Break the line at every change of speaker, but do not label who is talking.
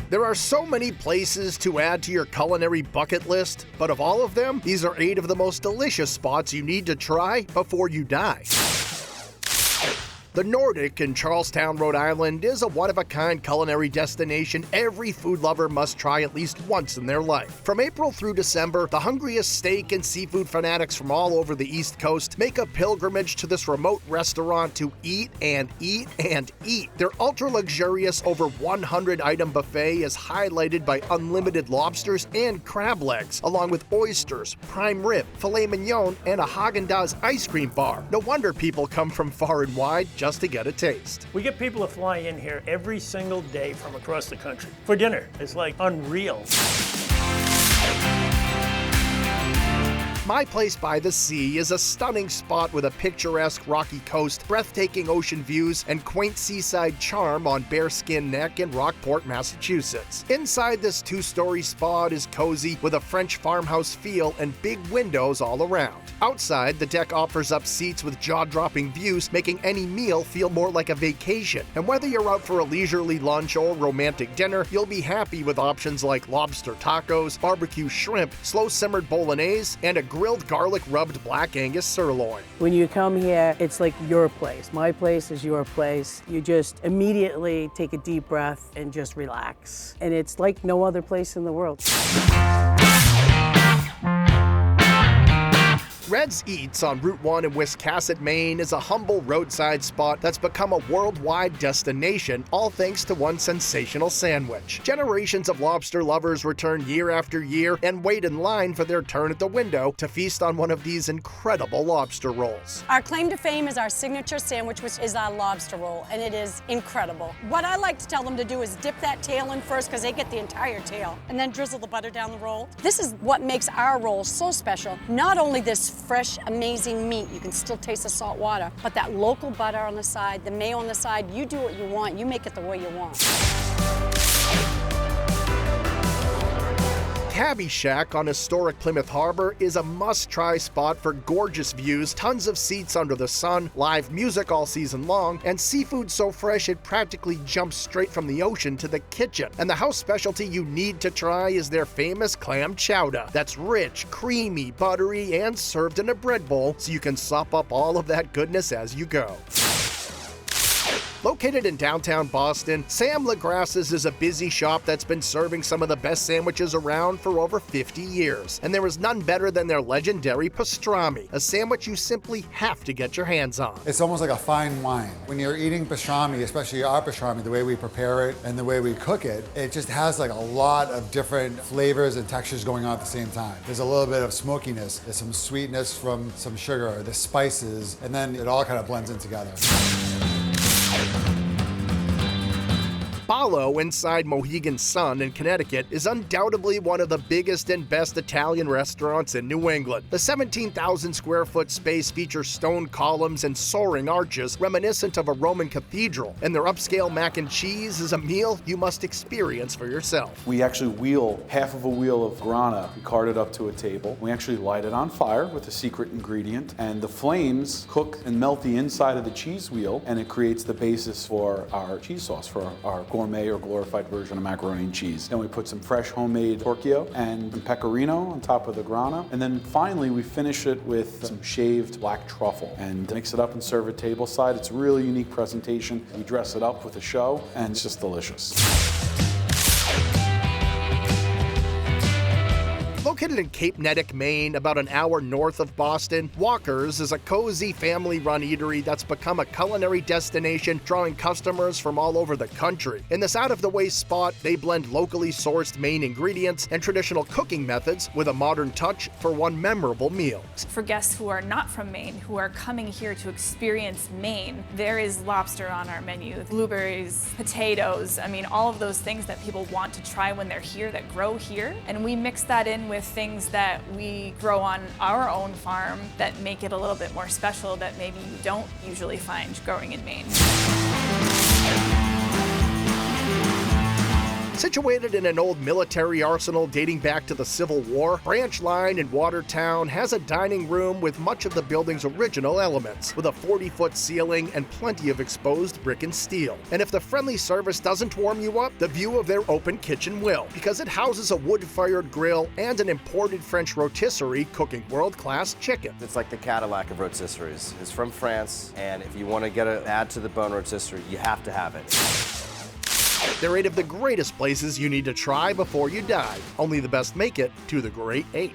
There are so many places to add to your culinary bucket list, but of all of them, these are 8 of the most delicious spots you need to try before you die. The Nordic in Charlestown, Rhode Island is a one-of-a-kind culinary destination every food lover must try at least once in their life. From April through December, the hungriest steak and seafood fanatics from all over the East Coast make a pilgrimage to this remote restaurant to eat and eat and eat. Their ultra-luxurious, over 100-item buffet is highlighted by unlimited lobsters and crab legs, along with oysters, prime rib, filet mignon, and a Häagen-Dazs ice cream bar. No wonder people come from far and wide just to get a taste.
We get people to fly in here every single day from across the country for dinner. It's like unreal.
My Place by the Sea is a stunning spot with a picturesque rocky coast, breathtaking ocean views, and quaint seaside charm on Bearskin Neck in Rockport, Massachusetts. Inside this 2-story spot is cozy with a French farmhouse feel and big windows all around. Outside, the deck offers up seats with jaw-dropping views, making any meal feel more like a vacation. And whether you're out for a leisurely lunch or romantic dinner, you'll be happy with options like lobster tacos, barbecue shrimp, slow-simmered bolognese, and a grilled garlic rubbed black Angus sirloin.
When you come here, it's like your place. My place is your place. You just immediately take a deep breath and just relax. And it's like no other place in the world.
Red's Eats on Route 1 in Wiscasset, Maine is a humble roadside spot that's become a worldwide destination, all thanks to one sensational sandwich. Generations of lobster lovers return year after year and wait in line for their turn at the window to feast on one of these incredible lobster rolls.
Our claim to fame is our signature sandwich, which is our lobster roll, and it is incredible. What I like to tell them to do is dip that tail in first, because they get the entire tail, and then drizzle the butter down the roll. This is what makes our roll so special. Not only this fresh, amazing meat, you can still taste the salt water, but that local butter on the side, the mayo on the side, you do what you want, you make it the way you want.
Cabby Shack on historic Plymouth Harbor is a must-try spot for gorgeous views, tons of seats under the sun, live music all season long, and seafood so fresh it practically jumps straight from the ocean to the kitchen. And the house specialty you need to try is their famous clam chowder. That's rich, creamy, buttery, and served in a bread bowl, so you can sop up all of that goodness as you go. Located in downtown Boston, Sam Lagrassa's is a busy shop that's been serving some of the best sandwiches around for over 50 years. And there is none better than their legendary pastrami, a sandwich you simply have to get your hands on.
It's almost like a fine wine. When you're eating pastrami, especially our pastrami, the way we prepare it and the way we cook it, it just has like a lot of different flavors and textures going on at the same time. There's a little bit of smokiness, there's some sweetness from some sugar, the spices, and then it all kind of blends in together.
Ballo inside Mohegan Sun in Connecticut is undoubtedly one of the biggest and best Italian restaurants in New England. The 17,000 square foot space features stone columns and soaring arches reminiscent of a Roman cathedral, and their upscale mac and cheese is a meal you must experience for yourself.
We actually wheel half of a wheel of grana, we cart it up to a table. We actually light it on fire with a secret ingredient, and the flames cook and melt the inside of the cheese wheel, and it creates the basis for our cheese sauce, for our gourmet or glorified version of macaroni and cheese. Then we put some fresh homemade torchio and some pecorino on top of the grana. And then finally we finish it with some shaved black truffle and mix it up and serve it tableside. It's a really unique presentation. We dress it up with a show and it's just delicious.
Located in Cape Neddick, Maine, about an hour north of Boston, Walker's is a cozy family-run eatery that's become a culinary destination, drawing customers from all over the country. In this out-of-the-way spot, they blend locally sourced Maine ingredients and traditional cooking methods with a modern touch for one memorable meal.
For guests who are not from Maine, who are coming here to experience Maine, there is lobster on our menu, blueberries, potatoes, I mean, all of those things that people want to try when they're here, that grow here. And we mix that in with things that we grow on our own farm that make it a little bit more special that maybe you don't usually find growing in Maine.
Situated in an old military arsenal dating back to the Civil War, Branchline in Watertown has a dining room with much of the building's original elements, with a 40-foot ceiling and plenty of exposed brick and steel. And if the friendly service doesn't warm you up, the view of their open kitchen will, because it houses a wood-fired grill and an imported French rotisserie cooking world-class chicken.
It's like the Cadillac of rotisseries. It's from France, and if you want to get an add to the bone rotisserie, you have to have it.
They're 8 of the greatest places you need to try before you die. Only the best make it to the Great 8.